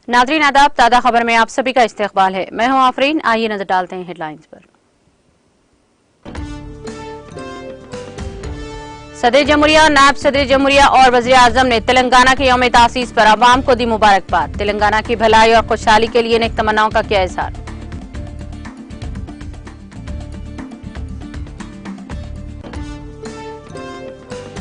नाज़रीन आदाब, ताज़ा खबर में आप सभी का इस्तकबाल है। मैं हूं आफरीन। आइए नजर डालते हैं हेडलाइंस पर। सदर जमहूरिया, नायब सदर जमहूरिया और वज़ीर आज़म ने तेलंगाना के यौम तासीस पर अवाम को दी मुबारकबाद। तेलंगाना की भलाई और खुशहाली के लिए नेक तमन्नाओं का किया इज़हार।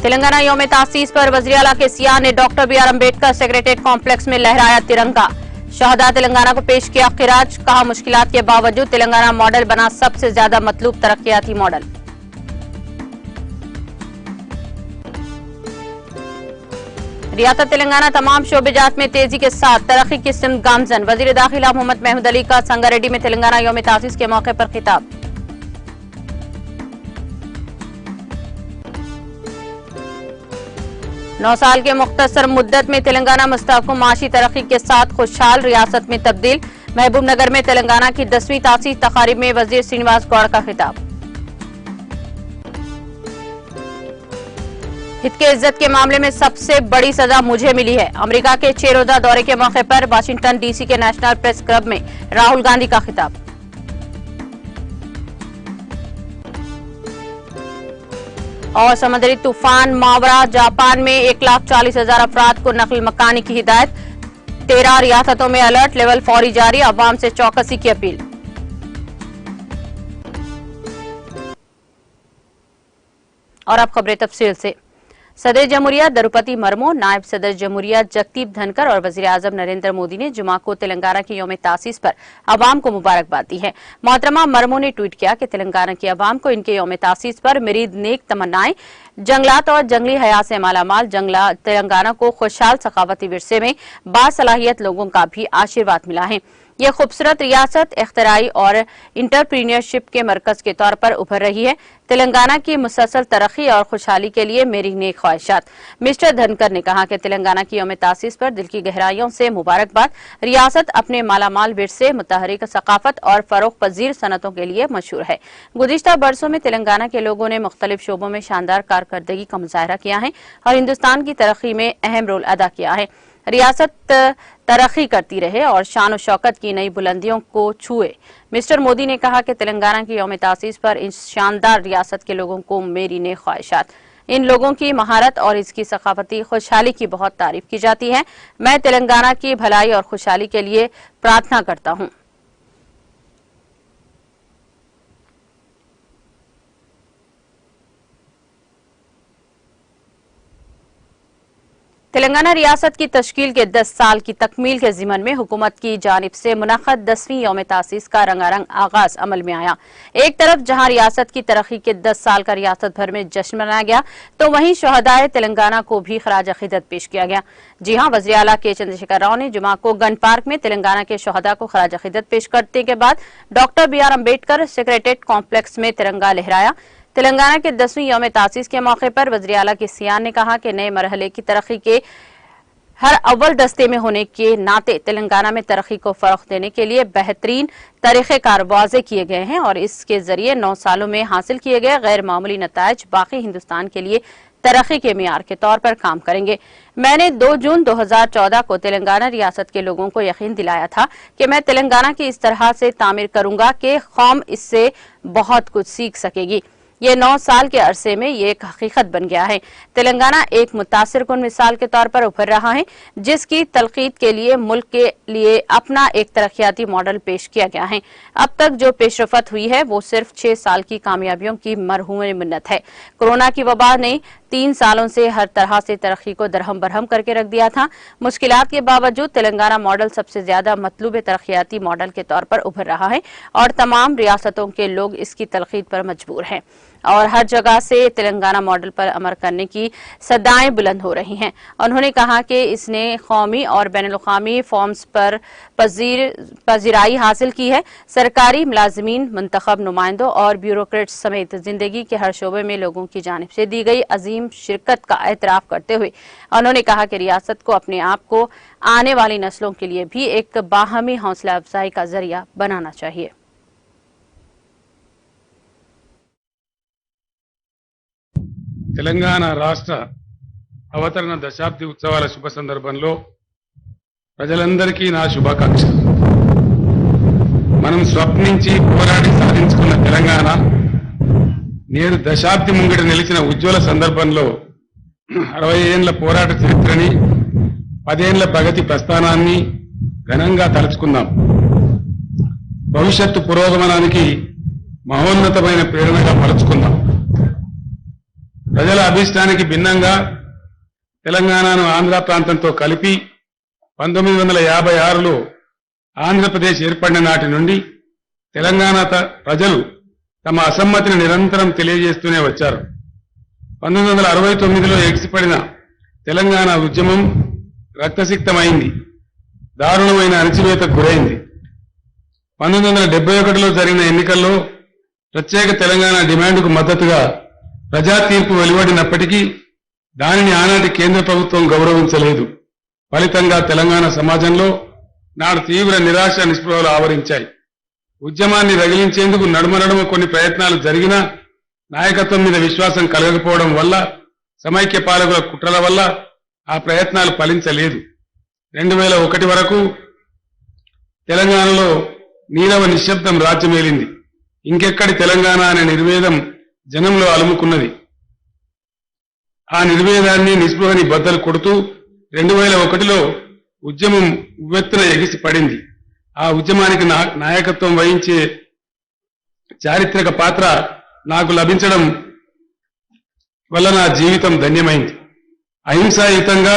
तेलंगाना यौम तासीस पर वज़ीर आला के सियाह ने doctor B R Ambedkar secretariat complex में लहराया तिरंगा। शहदा तेलंगाना को पेश किया खिराज। कहा, मुश्किलात के बावजूद तेलंगाना मॉडल बना सबसे ज्यादा मतलूब तरक्याती मॉडल। रियासत तेलंगाना तमाम शोबेजात में तेजी के साथ तरक्की की सिमत गामजन। वजीर दाखिला मोहम्मद महमूद अली का संगारेड्डी में तेलंगाना यौम तासीस के मौके पर खिताब। नौ साल के मुख्तसर मुद्दत में तेलंगाना मुस्तहकम माशी तरक्की के साथ खुशहाल रियासत में तब्दील। महबूब नगर में तेलंगाना की 10वीं तासीस तकारीब में वजीर श्रीनिवास गौड़ का खिताब। हित के इज्जत के मामले में सबसे बड़ी सजा मुझे मिली है। अमेरिका के 6 रोजा दौरे के मौके पर वाशिंगटन डीसी के नेशनल प्रेस क्लब में राहुल गांधी का खिताब। और समुद्री तूफान मावरा, जापान में 1,40,000 अफराद को नकल मकानी की हिदायत। 13 रियासतों में अलर्ट लेवल फौरी जारी। अवाम से चौकसी की अपील। और अब खबरें तफसील से। सदर जमहूरिया द्रौपदी मुर्मू, नायब सदर जमहूरिया जगदीप धनखड़ और वजीर आजम नरेंद्र मोदी ने जुमा को तेलंगाना की यौम तासीस पर अवाम को मुबारकबाद दी है। मोहतरमा मुर्मू ने ट्वीट किया कि तेलंगाना की अवाम को इनके यौम तासीस पर मेरी नेक तमन्नाएं। जंगलात और जंगली हयात से मालामाल तेलंगाना को खुशहाल सखावती विरसे में बासलाहियत लोगों का भी आशीर्वाद मिला है। यह खूबसूरत रियासत इख्तराई और इंटरप्रीनियरशिप के मरकज के तौर पर उभर रही है। तेलंगाना की मुसलसल तरक्की और खुशहाली के लिए मेरी नेक ख्वाहिशात। मिस्टर धनखड़ ने कहा कि तेलंगाना की यौम तासीस पर दिल की गहराइयों से मुबारकबाद। रियासत अपने मालामाल विरसे, मुतहरिक सकाफत और फरोख पजीर सनतों के लिए मशहूर है। गुज़िश्ता बरसों में तेलंगाना के लोगों ने मुख्तलिफ शोबों में शानदार कारकर्दगी का मुजाहरा किया है और हिंदुस्तान की तरक्की में अहम रोल अदा किया है। रियासत तरक्की करती रहे और शान और शौकत की नई बुलंदियों को छुए। मिस्टर मोदी ने कहा कि तेलंगाना की यौम तासीस पर इन शानदार रियासत के लोगों को मेरी नेक ख्वाहिशात। इन लोगों की महारत और इसकी सकाफती खुशहाली की बहुत तारीफ की जाती है। मैं तेलंगाना की भलाई और खुशहाली के लिए प्रार्थना करता हूँ। तेलंगाना रियासत की तश्कील के 10 साल की तकमील के ज़िमन में हुकूमत की जानिब से मुनक़्क़द 10वीं यौम तासीस का रंगारंग आगाज अमल में आया। एक तरफ जहां रियासत की तरक्की के 10 साल का रियासत भर में जश्न मनाया गया, तो वहीं शहदाए तेलंगाना को भी खराज अक़ीदत पेश किया गया। जी हां, वज़ीर आला के चंद्रशेखर राव ने जुमा को गन पार्क में तेलंगाना के शहदा को खराज अक़ीदत पेश करने के बाद doctor B R Ambedkar secretariat complex में तिरंगा लहराया। तेलंगाना के 10वीं यौम तासीस के मौके पर वज़ीर आला के सियाह ने कहा कि नए मरहले की तरक्की के हर अव्वल दस्ते में होने के नाते तेलंगाना में तरक्की को फरोग़ देने के लिए बेहतरीन तरीक़ेकार वाज़े किए गए हैं और इसके जरिए 9 सालों में हासिल किए गए गैर मामूली नताइज बाकी हिंदुस्तान के लिए तरक्की के मियार के तौर पर काम करेंगे। मैंने 2 जून 2014 को तेलंगाना रियासत के लोगों को यकीन दिलाया था कि मैं तेलंगाना की इस तरह से तामीर करूंगा कि कौम इससे बहुत कुछ सीख सकेगी। ये 9 साल के अरसे में ये एक हकीकत बन गया है। तेलंगाना एक मुतासिर कुन मिसाल के तौर पर उभर रहा है, जिसकी तलकीद के लिए मुल्क के लिए अपना एक तरक्याती मॉडल पेश किया गया है। अब तक जो पेशरफत हुई है वो सिर्फ 6 साल की कामयाबियों की मरहूम मिन्नत है। कोरोना की वबा ने 3 सालों से हर तरह से तरक्की को दरहम बरहम करके रख दिया था। मुश्किलात के बावजूद तेलंगाना मॉडल सबसे ज्यादा मतलूब तरक्याती मॉडल के तौर पर उभर रहा है और तमाम रियासतों के लोग इसकी तलकीद पर मजबूर हैं और हर जगह से तेलंगाना मॉडल पर अमल करने की सदाएं बुलंद हो रही हैं। उन्होंने कहा कि इसने कौमी और बैनुल-अक़वामी फॉर्म्स पर पजीराई हासिल की है। सरकारी मुलाजिमीन, मुंतखब नुमाइंदों और ब्यूरोक्रेट्स समेत जिंदगी के हर शोबे में लोगों की जानिब से दी गई अजीम शिरकत का एतराफ करते हुए उन्होंने कहा कि रियासत को अपने आप को आने वाली नस्लों के लिए भी एक बाहमी हौसला अफजाई का जरिया बनाना चाहिए। తెలంగాణ రాష్ట్ర అవతరణ దశాబ్ది ఉత్సవాల శుభ సందర్భంలో ప్రజలందరికీ నా శుభాకాంక్షలు. మనం స్వప్నించి పోరాడి సాధించుకున్న తెలంగాణ నేడు దశాబ్ది ముంగిట నిలిచిన ఉజ్వల సందర్భంలో 60 ఏళ్ల పోరాట చరిత్రని 10 ఏళ్ల ప్రగతి ప్రస్థానాన్ని ఘనంగా తలుచుకుందాం. భవిష్యత్తు పురోగమనానికి మహోన్నతమైన ప్రేరణగా మలుచుకుందాం. ప్రజల అభిష్టానికి భిన్నంగా తెలంగాణను ఆంధ్ర ప్రాంతంతో కలిపి 1956లో ఆంధ్రప్రదేశ్ ఏర్పడిన నాటి నుండి తెలంగాణ ప్రజలు తమ అసమ్మతిని నిరంతరం తెలియజేస్తూనే వచ్చారు. 1969లో ఎగిసిపడిన తెలంగాణ ఉద్యమం రక్తసిక్తమైంది, దారుణమైన అణచివేతకు గురైంది. 1971లో జరిగిన ఎన్నికల్లో ప్రత్యేక తెలంగాణ డిమాండ్కు మద్దతుగా ప్రజా తీర్పు వెలువడినప్పటికీ దానిని ఆనాటి కేంద్ర ప్రభుత్వం గౌరవించలేదు. ఫలితంగా తెలంగాణ సమాజంలో నాడు తీవ్ర నిరాశ నిస్పృహలు ఆవరించాయి. ఉద్యమాన్ని రగిలించేందుకు నడుమ కొన్ని ప్రయత్నాలు జరిగినా నాయకత్వం మీద విశ్వాసం కలగకపోవడం వల్ల, సమైక్య పాలకుల కుట్రల వల్ల ఆ ప్రయత్నాలు ఫలించలేదు. 2001 వరకు తెలంగాణలో నీరవ నిశ్శబ్దం రాజ్యమేలింది. ఇంకెక్కడి తెలంగాణ అనే నిర్వేదం జనంలో అలుముకున్నది. ఆ నిర్వేదాన్ని నిస్పృహని బద్దలు కొడుతూ 2001లో ఉద్యమం ఉవ్వెత్తున ఎగిసి పడింది. ఆ ఉద్యమానికి నాయకత్వం వహించే చారిత్రక పాత్ర నాకు లభించడం వల్ల నా జీవితం ధన్యమైంది. అహింసాయుతంగా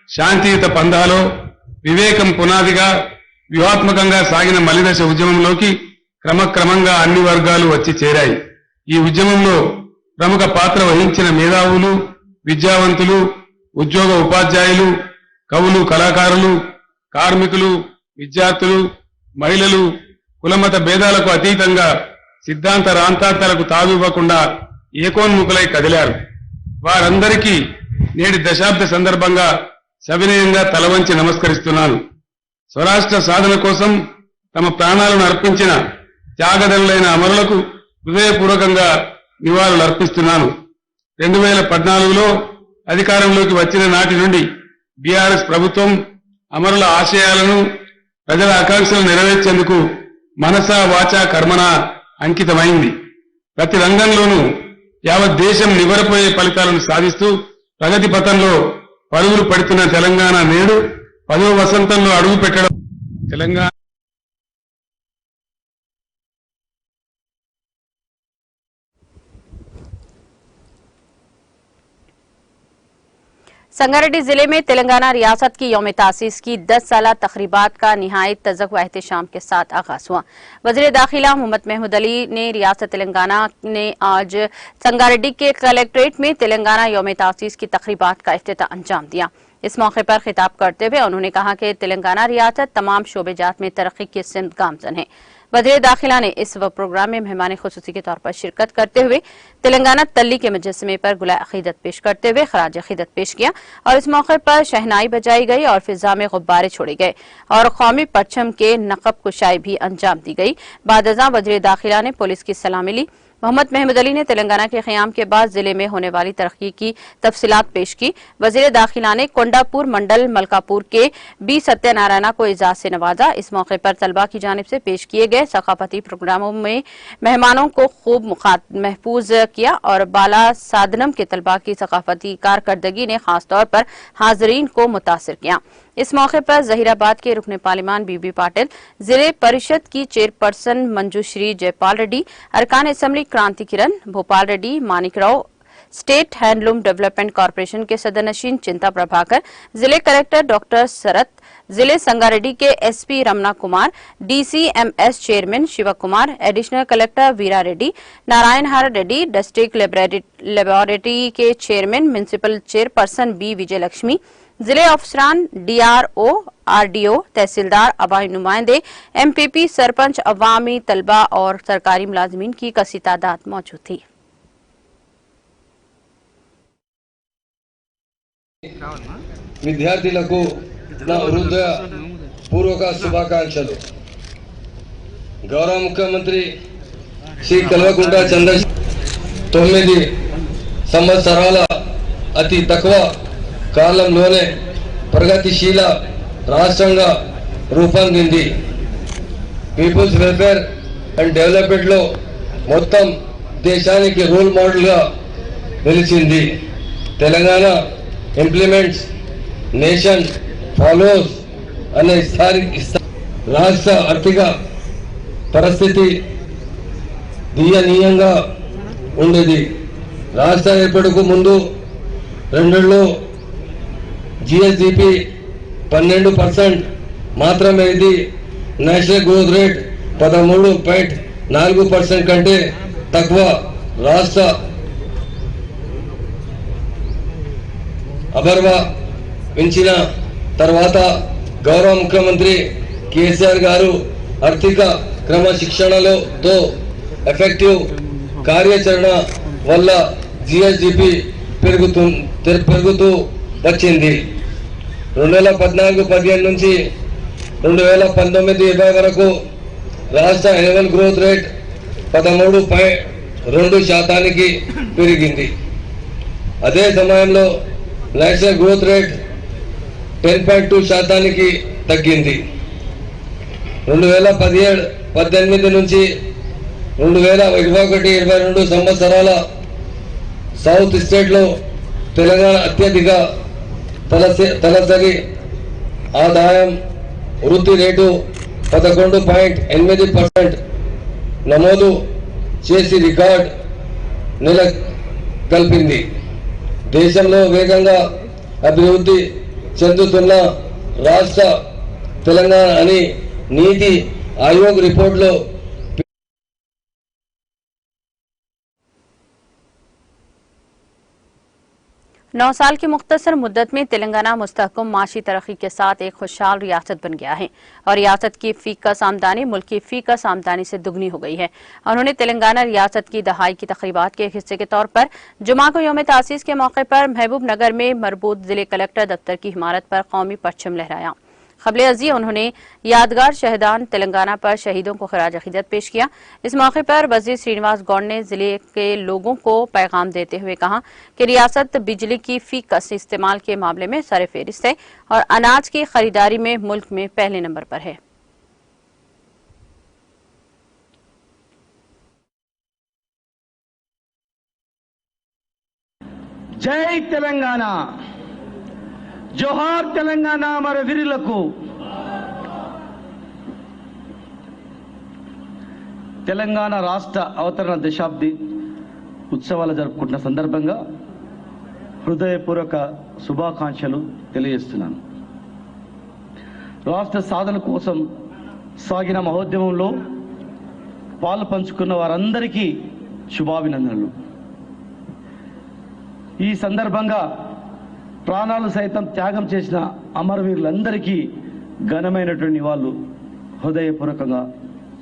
శాంతియుత పందాలో వివేకం పునాదిగా వ్యూహాత్మకంగా సాగిన మలిదశ ఉద్యమంలోకి క్రమక్రమంగా అన్ని వర్గాలు వచ్చి చేరాయి. ఈ ఉద్యమంలో ప్రముఖ పాత్ర వహించిన మేధావులు, విద్యావంతులు, ఉద్యోగ ఉపాధ్యాయులు, కవులు, కళాకారులు, కార్మికులు, విద్యార్థులు, మహిళలు కులమత భేదాలకు అతీతంగా సిద్ధాంత రాంతాంతాలకు తావివ్వకుండా ఏకోన్ముఖులై కదిలారు. వారందరికీ నేటి దశాబ్ద సందర్భంగా సవినయంగా తలవంచి నమస్కరిస్తున్నాను. స్వరాష్ట్ర సాధన కోసం తమ ప్రాణాలను అర్పించిన త్యాగదనులైన అమరులకు హృదయపూర్వకంగా నివాళులర్పిస్తున్నాను. 2014లో అధికారంలోకి వచ్చిన నాటి నుండి బీఆర్ఎస్ ప్రభుత్వం అమరుల ఆశయాలను, ప్రజల ఆకాంక్షలు నెరవేర్చేందుకు మనసా వాచా కర్మణ అంకితమైంది. ప్రతి రంగంలోనూ యావత్ దేశం నివరపోయే ఫలితాలను సాధిస్తూ ప్రగతి పథంలో పరుగులు పడుతున్న తెలంగాణ నేడు 10వ వసంతంలో అడుగు పెట్టడం తెలంగాణ संगारेड्डी जिले में तेलंगाना रियासत की यौम तासीस की 10 साला तकरीबात का निहायत तज़क व एहतशाम के साथ आगाज हुआ। वज़ीर दाखिला मोहम्मद महमूद अली ने रियासत तेलंगाना ने आज संगारेड्डी के कलेक्ट्रेट में तेलंगाना यौम तासीस की तकरीबात का इफ्तिताह अंजाम दिया। इस मौके पर खिताब करते हुए उन्होंने कहा कि तेलंगाना रियासत तमाम शोबेजात में तरक्की की सिमत गामजन है। वज़ीर दाखिला ने इस प्रोग्राम में मेहमान खुसूसी के तौर पर शिरकत करते हुए तेलंगाना तल्ली के मुजस्समे पर गुलाए अकीदत पेश करते हुए खराज अकीदत पेश किया और इस मौके पर शहनाई बजाई गई और फिजा में गुब्बारे छोड़े गए और कौमी परचम के नकब कुशाई भी अंजाम दी गई। बादजा वज़ीर दाखिला ने पुलिस की सलामी ली। मोहम्मद महमूद अली ने तेलंगाना के क़याम के बाद जिले में होने वाली तरक्की की तफसीलात पेश की। वज़ीर दाखिला ने कोंडापुर मंडल मलकापुर के बी सत्यनारायणा को एजाज से नवाजा। इस मौके पर तलबा की जानिब से पेश किए गए सकाफती प्रोग्रामों में मेहमानों को खूब महफूज किया और बाला सादनम के तलबा की सकाफती कारकर्दगी ने खास तौर पर हाजरीन को मुतासिर किया। इस मौके पर जहीराबाद के रुकने पार्लिमान बीबी पाटिल, जिले परिषद की चेयरपर्सन मंजूश्री जयपाल रेड्डी, अरकान assembly Kranti Kiran, Bhopal Reddy, Manikrao, state handloom development corporation के सदनशीन चिंता प्रभाकर, जिले कलेक्टर डॉक्टर सरत, जिले संगारेड्डी के SP Ramana Kumar, DCMS chairman Shiva Kumar, additional collector Veera Reddy, Narayana हार रेड्डी, डिस्ट्रिक्ट लेबोरेटरी के chairman, municipal chairperson B Vijaya Lakshmi, जिले अफसरान, डीआरओ, आरडीओ, तहसीलदार, अवामी नुमाइंदे, एमपीपी, सरपंच, अवामी तलबा और सरकारी मुलाजमीन की कसी तादाद मौजूद थी। విద్యార్థులకు నా హృదయపూర్వక శుభాకాంక్షలు. గౌరవ ముఖ్యమంత్రి శ్రీ కల్వకుంట్ల చంద్రశేఖర్ 9 సంవత్సరాల అతి తక్కువ కాలంలోనే ప్రగతిశీల రాష్ట్రంగా రూపొందింది. పీపుల్స్ వెల్ఫేర్ అండ్ డెవలప్మెంట్లో మొత్తం దేశానికి రోల్ మోడల్గా నిలిచింది. తెలంగాణ ఇంప్లిమెంట్స్ నేషన్ ఫాలోస్ అనే రాష్ట్ర ఆర్థిక పరిస్థితి దయనీయంగా ఉండేది. రాష్ట్ర ఏర్పాటుకు ముందు 2000లో జిఎస్డిపి 12% మాత్రమే. ఇది నేషనల్ గ్రోత్ రేట్ 13.4% కంటే తక్కువ. రాష్ట్ర అభర్వించిన తర్వాత గౌరవ ముఖ్యమంత్రి కేసీఆర్ గారు ఆర్థిక క్రమశిక్షణతో ఎఫెక్టివ్ కార్యాచరణ వల్ల జిఎస్డిపి పెరుగుతూ వచ్చింది. 2014-15 నుంచి 2019-20 వరకు రాష్ట్ర యాన్యువల్ గ్రోత్ రేట్ 13.2% పెరిగింది. అదే సమయంలో నేషనల్ గ్రోత్ రేట్ 10.2% తగ్గింది. 2017-18 నుంచి 2021-22 సంవత్సరాల సౌత్ స్టేట్లో తెలంగాణ అత్యధిక తలసరి ఆదాయం వృద్ధి రేటు 11.8% నమోదు చేసి రికార్డ్ నెలకొల్పింది. దేశంలో వేగంగా అభివృద్ధి చెందుతున్న రాష్ట్ర తెలంగాణ అని నీతి ఆయోగ్ రిపోర్టులో 9 साल की मुख्तसर मुद्दत में तेलंगाना मुस्तहकम माशी तरक्की के साथ एक खुशहाल रियासत बन गया है और रियासत की फीकस आमदनी मुल्क की फीकस आमदनी से दुगनी हो गई है। उन्होंने तेलंगाना रियासत की दहाई की तकरीबात के एक हिस्से के तौर पर जुमा को यौम तासीस के मौके पर महबूब नगर में मरबूत जिले कलेक्टर दफ्तर की इमारत पर कौमी परचम लहराया। खबले अजी उन्होंने यादगार शहीदान तेलंगाना पर शहीदों को खराज अकीदत पेश किया। इस मौके पर वजीर श्रीनिवास गौड़ ने जिले के लोगों को पैगाम देते हुए कहा कि रियासत बिजली की फीकस इस्तेमाल के मामले में सरफहरिस्त है और अनाज की खरीदारी में मुल्क में पहले नंबर पर है। जय तेलंगाना, जोहार तेलंगाना మరి వీరులకు తెలంగాణ రాష్ట్ర అవతరణ దశాబ్ది ఉత్సవాలు జరుపుకుంటున్న సందర్భంగా హృదయపూర్వక శుభాకాంక్షలు తెలియజేస్తున్నాను. రాష్ట్ర సాధన కోసం సాగిన మహోద్యమంలో పాలు పంచుకున్న వారందరికీ శుభాభినందనలు. ఈ సందర్భంగా ప్రాణాలు సైతం త్యాగం చేసిన అమరవీరులందరికీ ఘనమైనటువంటి నివాళులు హృదయపూర్వకంగా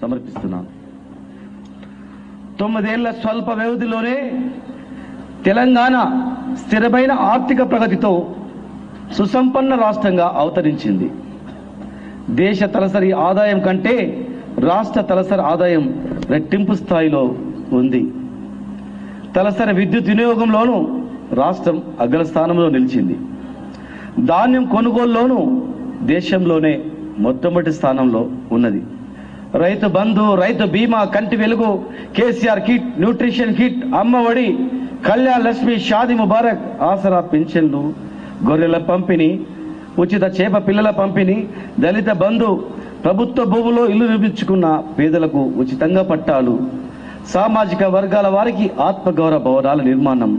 సమర్పిస్తున్నాను. 9 ఏళ్ల స్వల్ప వ్యవధిలోనే తెలంగాణ స్థిరమైన ఆర్థిక ప్రగతితో సుసంపన్న రాష్ట్రంగా అవతరించింది. దేశ తలసరి ఆదాయం కంటే రాష్ట్ర తలసరి ఆదాయం రెట్టింపు స్థాయిలో ఉంది. తలసరి విద్యుత్ వినియోగంలోనూ రాష్ట్రం అగ్రస్థానంలో నిలిచింది. ధాన్యం కొనుగోలులోనూ దేశంలోనే మొట్టమొదటి స్థానంలో ఉన్నది. రైతు బంధు, రైతు బీమా, కంటి వెలుగు, కేసీఆర్ కిట్, న్యూట్రిషన్ కిట్, అమ్మ ఒడి, కళ్యాణ్ లక్ష్మి, షాది ముబారక్, ఆసరా పింఛన్లు, గొర్రెల పంపిణీ, ఉచిత చేప పిల్లల పంపిణీ, దళిత బంధు, ప్రభుత్వ భూములో ఇల్లు నిర్మించుకున్న పేదలకు ఉచితంగా పట్టాలు, సామాజిక వర్గాల వారికి ఆత్మగౌరవ భవనాల నిర్మాణం,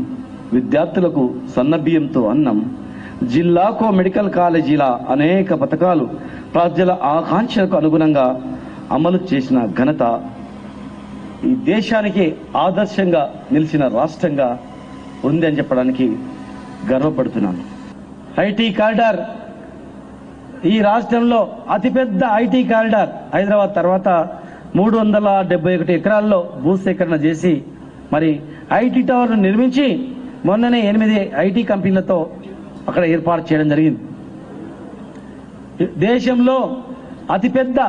విద్యార్థులకు సన్నబియ్యంతో అన్నం, జిల్లాకో మెడికల్ కాలేజీల అనేక పథకాలు ప్రజల ఆకాంక్షలకు అనుగుణంగా అమలు చేసిన ఘనత ఈ దేశానికి ఆదర్శంగా నిలిచిన రాష్ట్రంగా ఉంది అని చెప్పడానికి గర్వపడుతున్నాను. ఐటీ కారిడార్ ఈ రాష్ట్రంలో అతిపెద్ద ఐటీ కారిడార్ హైదరాబాద్ తర్వాత 371 ఎకరాల్లో భూసేకరణ చేసి మరి ఐటీ టవర్ నిర్మించి మొన్ననే 8 ఐటీ కంపెనీలతో అక్కడ ఏర్పాటు చేయడం జరిగింది. దేశంలో అతిపెద్ద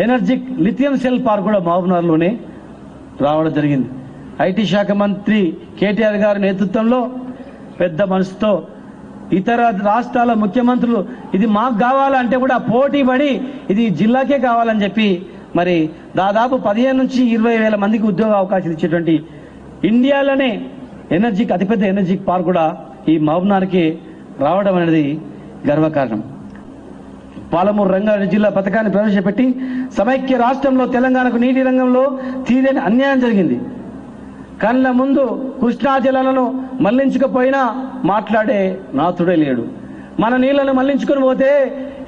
ఎనర్జిక్ లిథియం సెల్ పార్క్ కూడా మహబూబ్నగర్లోనే రావడం జరిగింది. ఐటీ శాఖ మంత్రి కేటీఆర్ గారి నేతృత్వంలో పెద్ద మనసుతో ఇతర రాష్ట్రాల ముఖ్యమంత్రులు ఇది మాకు కావాలంటే కూడా పోటీ పడి ఇది జిల్లాకే కావాలని చెప్పి మరి దాదాపు 15 నుంచి 20 వేల మందికి ఉద్యోగ అవకాశాలు ఇచ్చేటువంటి ఇండియాలోనే అతిపెద్ద ఎనర్జీ పార్క్ కూడా ఈ మహబూబ్నగర్కి రావడం అనేది గర్వకారణం. పాలమూరు రంగారెడ్డి జిల్లా పథకాన్ని ప్రవేశపెట్టి సమైక్య రాష్ట్రంలో తెలంగాణకు నీటి రంగంలో తీరని అన్యాయం జరిగింది. కళ్ళ ముందు కృష్ణా జలాలను మళ్లించకపోయినా మాట్లాడే నాథుడే లేడు. మన నీళ్లను మళ్లించుకొని పోతే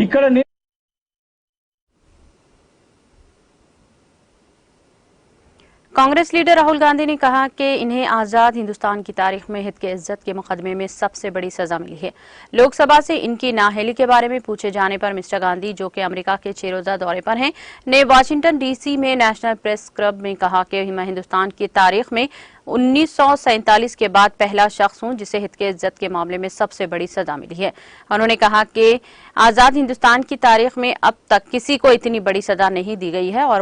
ఇక్కడ कांग्रेस लीडर राहुल गांधी ने कहा कि इन्हें आजाद हिंदुस्तान की तारीख में हित के इज्जत के मुकदमे में सबसे बड़ी सजा मिली है। लोकसभा से इनकी नाअहली के बारे में पूछे जाने पर मिस्टर गांधी, जो कि अमेरिका के 6 रोजा दौरे पर हैं, ने वाशिंगटन डीसी में नेशनल प्रेस क्लब में कहा कि मैं हिंदुस्तान की तारीख में 1947 के बाद पहला शख्स हूं जिसे हित के इज्जत के मामले में सबसे बड़ी सजा मिली है। उन्होंने कहा कि आजाद हिंदुस्तान की तारीख में अब तक किसी को इतनी बड़ी सजा नहीं दी गई है और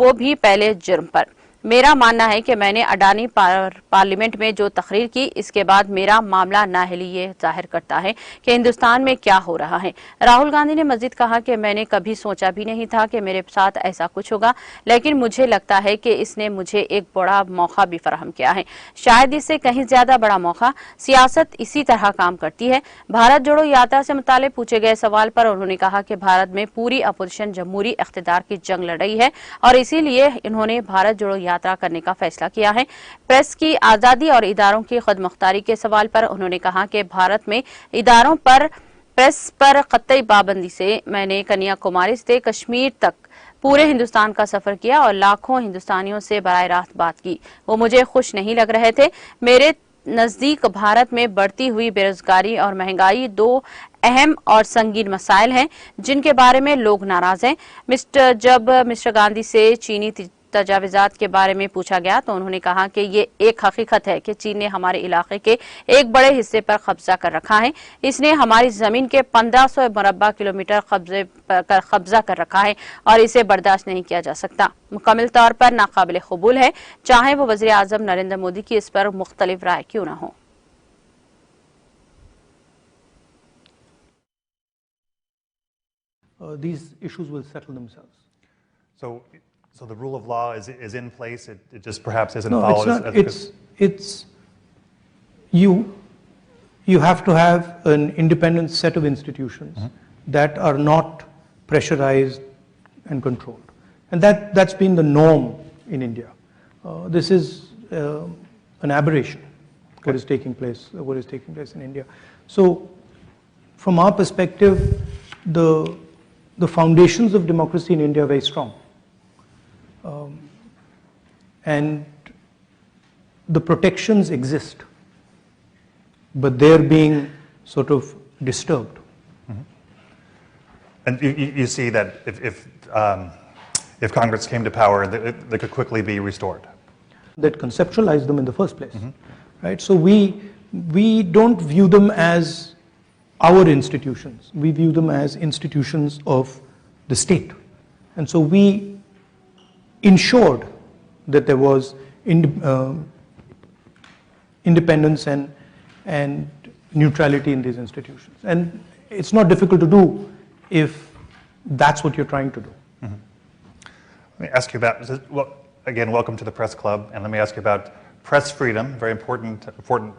वो भी पहले जुर्म पर। मेरा मानना है कि मैंने अडानी पार्लियामेंट में जो तकरीर की, इसके बाद मेरा मामला नाअहली ये जाहिर करता है कि हिंदुस्तान में क्या हो रहा है। राहुल गांधी ने मजीद कहा कि मैंने कभी सोचा भी नहीं था कि मेरे साथ ऐसा कुछ होगा, लेकिन मुझे लगता है कि इसने मुझे एक बड़ा मौका भी फराहम किया है, शायद इससे कहीं ज्यादा बड़ा मौका। सियासत इसी तरह काम करती है। भारत जोड़ो यात्रा से मुताल्लिक पूछे गए सवाल पर उन्होंने कहा कि भारत में पूरी अपोजिशन जमहूरी इख्तिदार की जंग लड़ रही है और इसीलिए इन्होंने भारत जोड़ो यात्रा करने का फैसला किया है। प्रेस की आजादी और इदारों की खुदमुख्तारी के सवाल पर उन्होंने कहा कि भारत में इदारों पर प्रेस पर कतई पाबंदी से मैंने कन्याकुमारी से कश्मीर तक पूरे हिंदुस्तान का सफर किया और लाखों हिंदुस्तानियों से बराह रास्त बात की। वो मुझे खुश नहीं लग रहे थे। मेरे नजदीक भारत में बढ़ती हुई बेरोजगारी और महंगाई 2 अहम और संगीन मसाइल हैं जिनके बारे में लोग नाराज हैं। जब मिस्टर गांधी से चीनी तजाविजात के बारे में पूछा गया तो उन्होंने कहा कि ये एक हकीकत है कि चीन ने हमारे इलाके के एक बड़े हिस्से पर कब्जा कर रखा है। इसने हमारी जमीन के 1500 मुरब्बा किलोमीटर कब्जा कर रखा है और इसे बर्दाश्त नहीं किया जा सकता। मुकम्मल तौर पर नाकाबिल कबूल है, चाहे वो वज़ीर आज़म नरेंद्र मोदी की इस पर मुख्तलिफ राय क्यों न हो। These issues will settle themselves. So the rule of law is in place. It just perhaps isn't No, followed. it's you have to have an independent set of institutions that are not pressurized and controlled, and that's been the norm in India. This is an aberration. What is taking place in India? So, from our perspective, the foundations of democracy in India are very strong. And the protections exist, but they're being sort of disturbed. And you see that if Congress came to power, they could quickly be restored. That conceptualized them in the first place, right? So we don't view them as our institutions. We view them as institutions of the state, and so we ensured that there was independence and neutrality in these institutions. And it's not difficult to do if that's what you're trying to do. Let me ask you about, well, again, welcome to the Press Club, and let me ask you about press freedom, very important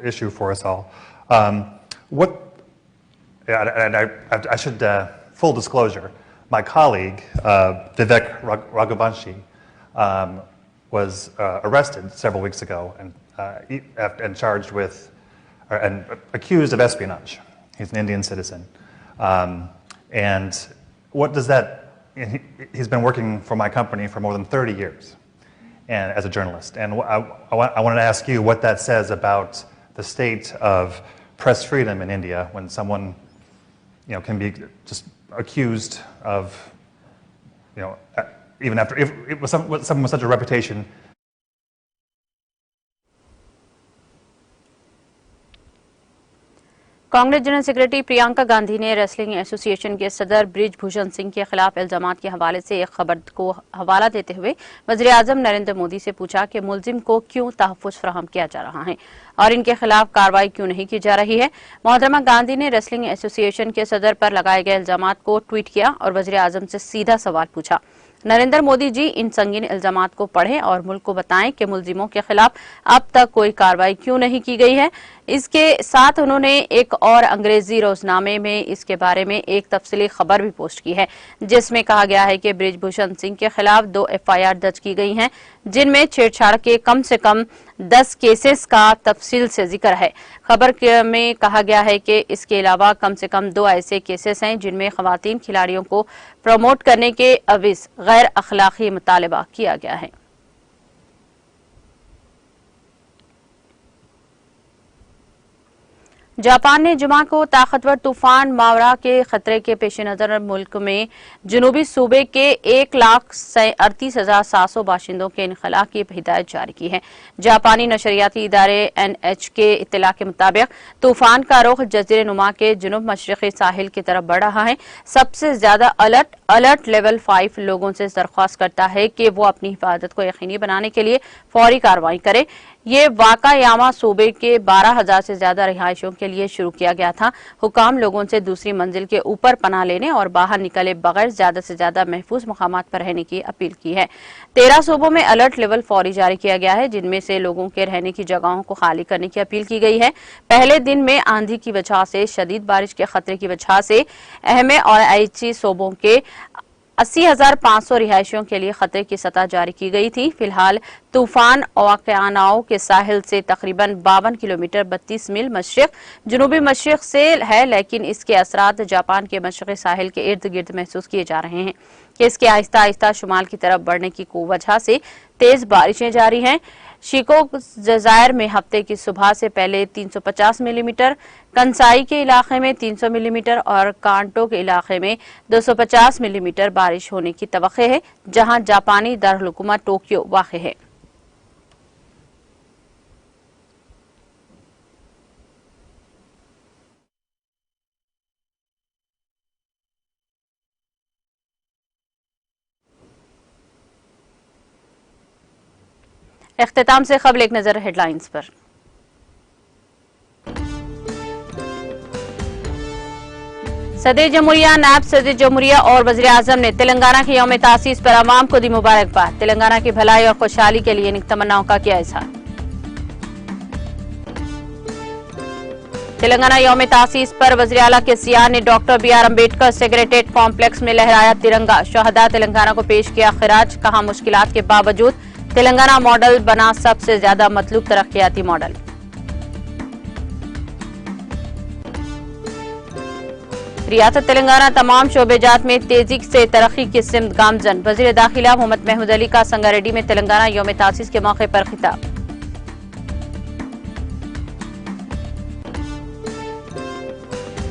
issue for us all. I should, full disclosure, my colleague, Vivek Raghuvanshi, was arrested several weeks ago and charged with, and accused of espionage. He's an Indian citizen. And what does that, he's been working for my company for more than 30 years and as a journalist. And I wanted to ask you what that says about the state of press freedom in India when someone, can be just accused of, even after, if it was someone with such a reputation. Congress general secretary Priyanka Gandhi ने wrestling association के सदर बृजभूषण सिंह के खिलाफ इल्जामात के हवाले से एक खबर को हवाला देते हुए वज़ीर आज़म नरेंद्र मोदी से पूछा कि मुलजिम को क्यों तहफ़्फ़ुज़ फराहम किया जा रहा है और इनके खिलाफ कार्रवाई क्यों नहीं की जा रही है। मोहतरमा गांधी ने रेसलिंग एसोसिएशन के सदर पर लगाए गए इल्जामात को ट्वीट किया और वज़ीर आज़म से सीधा सवाल पूछा, नरेंद्र मोदी जी इन संगीन इल्जामात को पढ़ें और मुल्क को बताएं कि मुलजिमों के खिलाफ अब तक कोई कार्रवाई क्यों नहीं की गई है। इसके साथ उन्होंने एक और अंग्रेजी रोजनामे में इसके बारे में एक तफसीली खबर भी पोस्ट की है, जिसमें कहा गया है कि बृजभूषण सिंह के खिलाफ 2 FIR दर्ज की गई हैं, जिनमें छेड़छाड़ के कम से कम 10 केसेस का तफसील से जिक्र है। खबर में कहा गया है कि इसके अलावा कम से कम 2 ऐसे केसेस हैं जिनमें खवातीन खिलाड़ियों को प्रमोट करने के अविज गैर अखलाकी मुतालबा किया गया है। जापान ने जुमा को ताकतवर तूफान मावरा के खतरे के पेश नजर मुल्क में जनूबी सूबे के 1,38,700 बाशिंदों के इनखला की हिदायत जारी की है। जापानी नशरियाती इदारे NH के इत्तला के मुताबिक तूफान का रुख जजीरे नुमा के जुनूब मशरकी साहिल की तरफ बढ़ रहा है। सबसे ज्यादा अलर्ट लेवल 5 लोगों से दरख्वास्त करता है कि वो अपनी हिफाजत को यकीनी बनाने के लिए फौरी कार्रवाई करें। ये वाकायामा सूबे के 12,000 से ज्यादा रिहायशियों के लिए शुरू किया गया था। हुकाम लोगों से दूसरी मंजिल के ऊपर पनाह लेने और बाहर निकले बगैर ज्यादा से ज्यादा महफूज मकामात पर रहने की अपील की है। 13 सूबों में अलर्ट लेवल फौरी जारी किया गया है, जिनमें से लोगों के रहने की जगहों को खाली करने की अपील की गई है। पहले दिन में आंधी की वजह से, शदीद बारिश के खतरे की वजह से अहमे और ऐची सूबों के 80,500 रिहायशियों के लिए खतरे की सतह जारी की गई थी। फिलहाल तूफान ओकियानाओ के साहिल से तकरीबन 52 किलोमीटर 32 मील मशरिक जनूबी मशरिक से है, लेकिन इसके असरात जापान के मशरकी साहिल के इर्द गिर्द महसूस किए जा रहे हैं कि इसके आहिस्ता आहिस्ता शुमाल की तरफ बढ़ने की वजह से तेज बारिशें जारी हैं। शिकोक जजायर में हफ्ते की सुबह से पहले 350 मिलीमीटर, कंसाई के इलाके में 300 मिलीमीटर और कांटो के इलाके में 250 मिलीमीटर बारिश होने की तवक्के है, जहां जापानी दारुल-हुकूमत टोक्यो वाक़ है। इख्तिताम से क़ब्ल एक नजर हेडलाइंस पर। सदर जमहूरिया, नायब सदर जमहूरिया और वज़ीर आज़म ने तेलंगाना के यौम तासीस पर अवाम को दी मुबारकबाद। तेलंगाना की भलाई और खुशहाली के लिए नेक तमन्नाओं का किया इज़हार। तेलंगाना यौम तासीस पर वज़ीर आला के सियार ने doctor BR Ambedkar secretariat complex में लहराया तिरंगा। शहदा तेलंगाना को पेश किया खिराज। कहा, मुश्किलात के बावजूद तेलंगाना मॉडल बना सबसे ज्यादा मतलूब तरक्याती मॉडल। रियासत तेलंगाना तमाम शोबेजात में तेजी से तरक्की की सिमत गामजन। वज़ीर दाखिला मोहम्मद महमूद अली का संगारेड्डी में तेलंगाना यौम तासीस के मौके पर खिताब।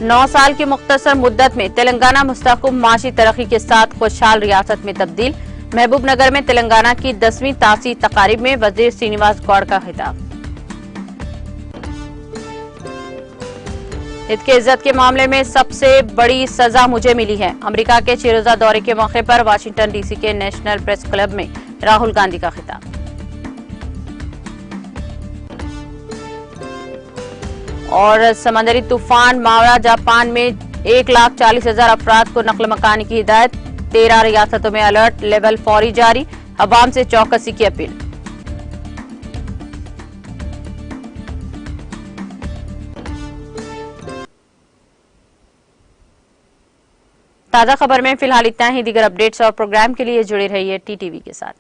नौ साल की मुख्तसर मुद्दत में तेलंगाना मुस्तहकम माशी तरक्की के साथ खुशहाल रियासत में तब्दील। महबूब नगर में तेलंगाना की 10वीं तासीस तकारीब में वज़ीर श्रीनिवास गौड़ का खिताब। ईद के इज्जत के मामले में सबसे बड़ी सजा मुझे मिली है। अमेरिका के 6 रोजा दौरे के मौके पर वाशिंगटन DC के नेशनल प्रेस क्लब में राहुल गांधी का खिताब। और समंदरी तूफान मावरा जापान में 1,40,000 अफराद को नकल मकानी की हिदायत। 13 रियासतों में अलर्ट लेवल फौरी जारी। अवाम से चौकसी की अपील। ताजा खबर में फिलहाल इतना ही। दीगर अपडेट्स और प्रोग्राम के लिए जुड़े रहिए TTV के साथ।